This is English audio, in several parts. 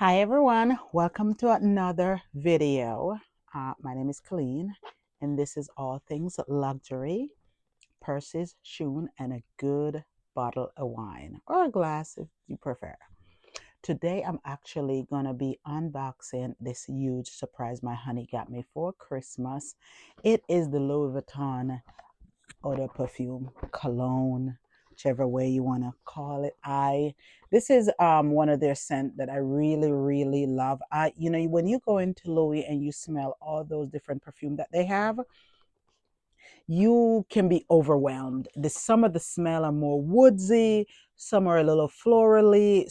Hi everyone, welcome to another video. My name is Colleen and this is all things luxury, purses, shoes, and a good bottle of wine or a glass if you prefer. Today I'm actually going to be unboxing this huge surprise my honey got me for Christmas. It is the Louis Vuitton eau de perfume, cologne, whichever way you want to call it. This is one of their scent that I really love. When you go into Louis and you smell all those different perfume that they have, you can be overwhelmed. Some of the smell are more woodsy, some are a little florally,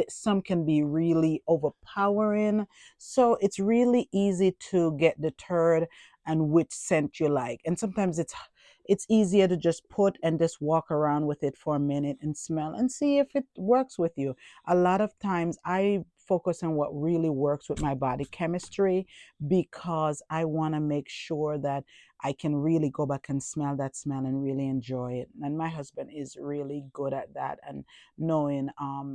some can be really overpowering. So it's really easy to get deterred and which scent you like. And sometimes it's easier to just put and just walk around with it for a minute and smell and see if it works with you. A lot of times I focus on what really works with my body chemistry because I want to make sure that I can really go back and smell that smell and really enjoy it. And my husband is really good at that and knowing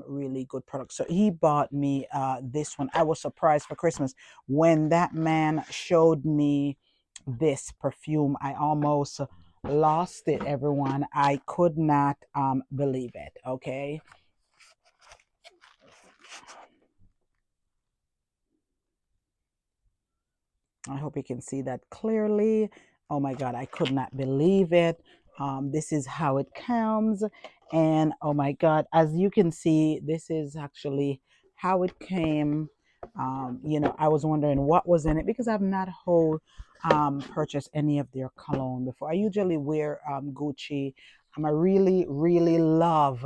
really good products. So he bought me this one. I was surprised for Christmas when that man showed me this perfume. I almost lost it, everyone. I could not believe it. Okay. I hope you can see that clearly. Oh my God, I could not believe it. This is how it comes. And oh my God, as you can see, this is actually how it came. I was wondering what was in it because I've not purchased any of their cologne before. I usually wear Gucci. I really love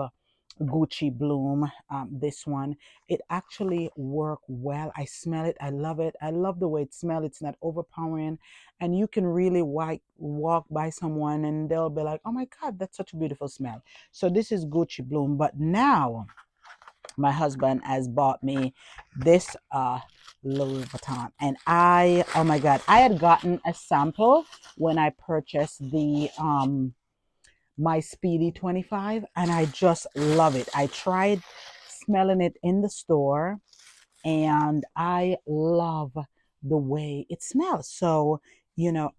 Gucci Bloom. This one, it actually worked well. I smell it. I love it. I love the way it smells. It's not overpowering, and you can really walk by someone and they'll be like, "Oh my God, that's such a beautiful smell." So this is Gucci Bloom. But now my husband has bought me this Louis Vuitton, and oh my God, I had gotten a sample when I purchased the my Speedy 25 and I just love it. I tried smelling it in the store and I love the way it smells. So,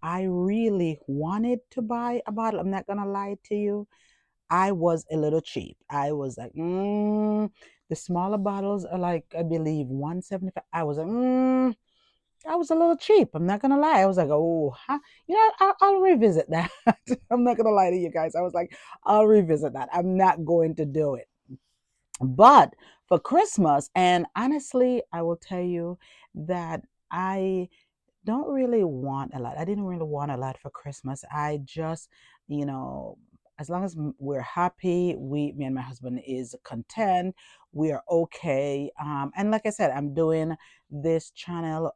I really wanted to buy a bottle. I'm not going to lie to you. I was a little cheap. I was like, the smaller bottles are like, I believe 175. I was a little cheap. I'm not gonna lie. I was like, oh, huh? I'll revisit that. I'm not gonna lie to you guys. I was like, I'll revisit that. I'm not going to do it. But for Christmas, and honestly, I will tell you that I don't really want a lot. I didn't really want a lot for Christmas. I just, you know, as long as we're happy, me and my husband is content, we are okay. And like I said, I'm doing this channel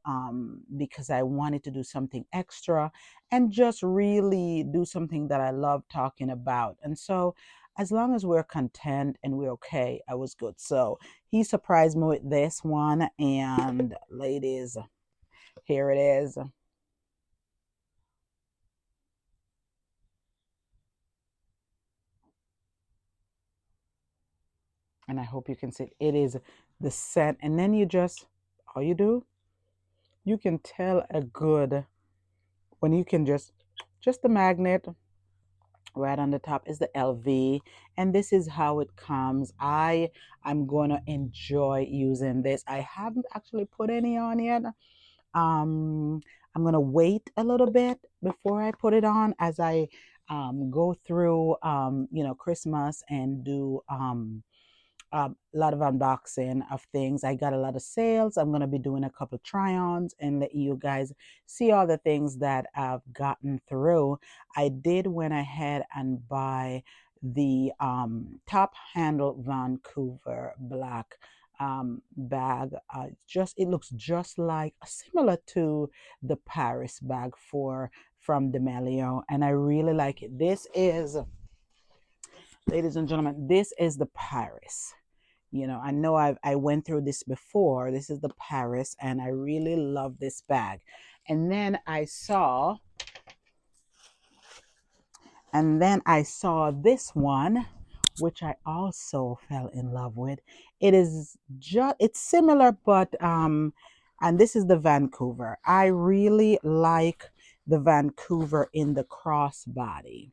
because I wanted to do something extra and just really do something that I love talking about. And so, as long as we're content and we're okay, I was good. So he surprised me with this one, and ladies, here it is. And I hope you can see it is the scent. And then all you do, you can tell a good, when you can just the magnet right on the top is the LV. And this is how it comes. I'm going to enjoy using this. I haven't actually put any on yet. Um, I'm going to wait a little bit before I put it on as I go through, Christmas and do a lot of unboxing of things. I got a lot of sales. I'm going to be doing a couple try-ons and let you guys see all the things that I've gotten through. I did went ahead and buy the top handle Vancouver black bag. Just it looks just like similar to the Paris bag from Demelio, and I really like it. This is, ladies and gentlemen, this is the Paris. I know I went through this before. This is the Paris, and I really love this bag. And then I saw, this one, which I also fell in love with. It is just, it's similar, but and this is the Vancouver. I really like the Vancouver in the crossbody.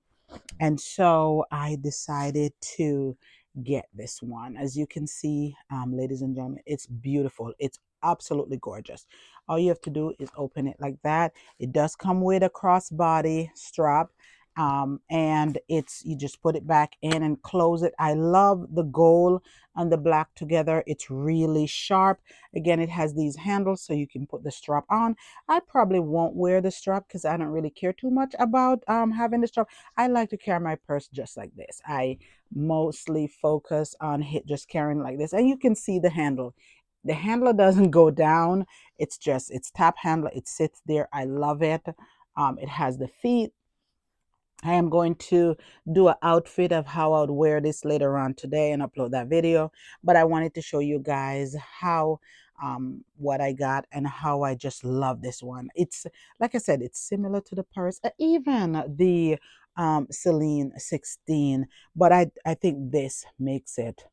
And so I decided to get this one. As you can see, ladies and gentlemen, it's beautiful. It's absolutely gorgeous. All you have to do is open it like that. It does come with a crossbody strap. And it's, you just put it back in and close it. I love the gold and the black together. It's really sharp. Again, it has these handles so you can put the strap on. I probably won't wear the strap because I don't really care too much about having the strap. I like to carry my purse just like this. I mostly focus on just carrying like this. And you can see the handle. The handle doesn't go down. It's just, it's tap handle. It sits there. I love it. It has the feet. I am going to do an outfit of how I would wear this later on today and upload that video. But I wanted to show you guys how what I got and how I just love this one. It's, like I said, it's similar to the purse, even the Celine 16, but I think this makes it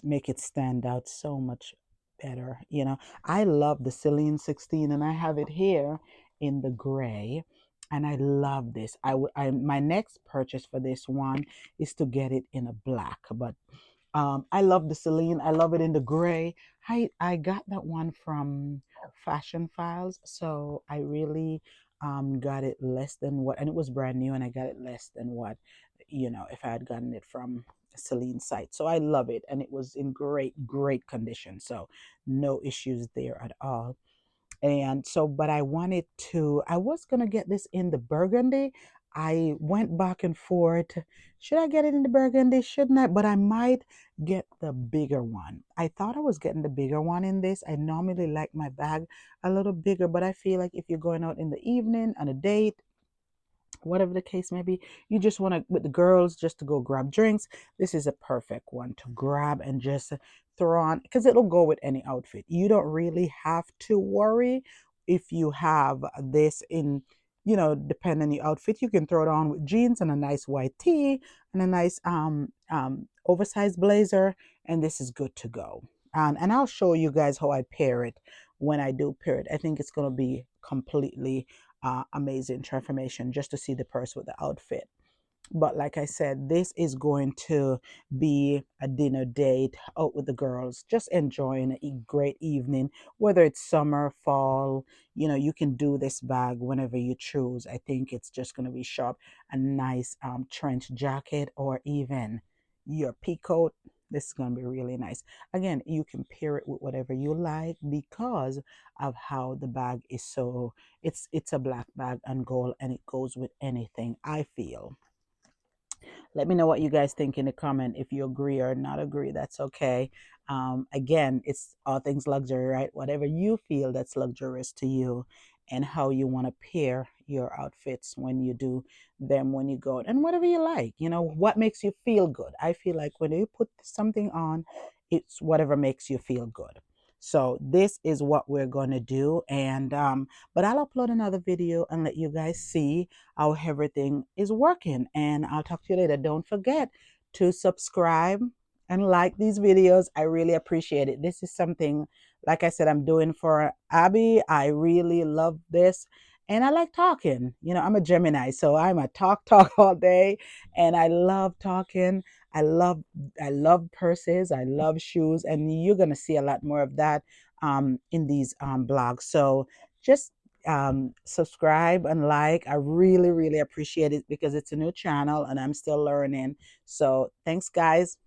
make it stand out so much better. You know, I love the Celine 16 and I have it here in the gray. And I love this. My next purchase for this one is to get it in a black. But I love the Celine. I love it in the gray. I got that one from Fashion Files, so I really got it less than what, and it was brand new, and I got it less than what, if I had gotten it from Celine site. So I love it, and it was in great condition. So no issues there at all. And so, but I was gonna get this in the burgundy. I went back and forth. Should I get it in the burgundy? Shouldn't I? But I might get the bigger one. I thought I was getting the bigger one in this. I normally like my bag a little bigger, but I feel like if you're going out in the evening on a date, whatever the case may be, you just want to, with the girls, just to go grab drinks. This is a perfect one to grab and just throw on because it'll go with any outfit. You don't really have to worry if you have this in, depending on your outfit. You can throw it on with jeans and a nice white tee and a nice oversized blazer, and this is good to go. And I'll show you guys how I pair it when I do pair it. I think it's going to be completely amazing transformation just to see the purse with the outfit. But like I said, this is going to be a dinner date out with the girls, just enjoying a great evening, whether it's summer, fall, you can do this bag whenever you choose. I think it's just going to be sharp. A nice trench jacket or even your peacoat. This is going to be really nice. Again, you can pair it with whatever you like because of how the bag is so, it's a black bag and gold and it goes with anything, I feel. Let me know what you guys think in the comment. If you agree or not agree, that's okay. Again, it's all things luxury, right? Whatever you feel that's luxurious to you and how you want to pair your outfits when you do them, when you go out, and whatever you like, what makes you feel good. I feel like when you put something on, it's whatever makes you feel good. So this is what we're going to do. And but I'll upload another video and let you guys see how everything is working. And I'll talk to you later. Don't forget to subscribe and like these videos. I really appreciate it. This is something, like I said, I'm doing for Abby. I really love this. And I like talking. I'm a Gemini, so I'm a talk all day. And I love talking. I love I love purses. I love shoes. And you're gonna see a lot more of that in these blogs. So just subscribe and like. I really appreciate it because it's a new channel and I'm still learning. So thanks guys.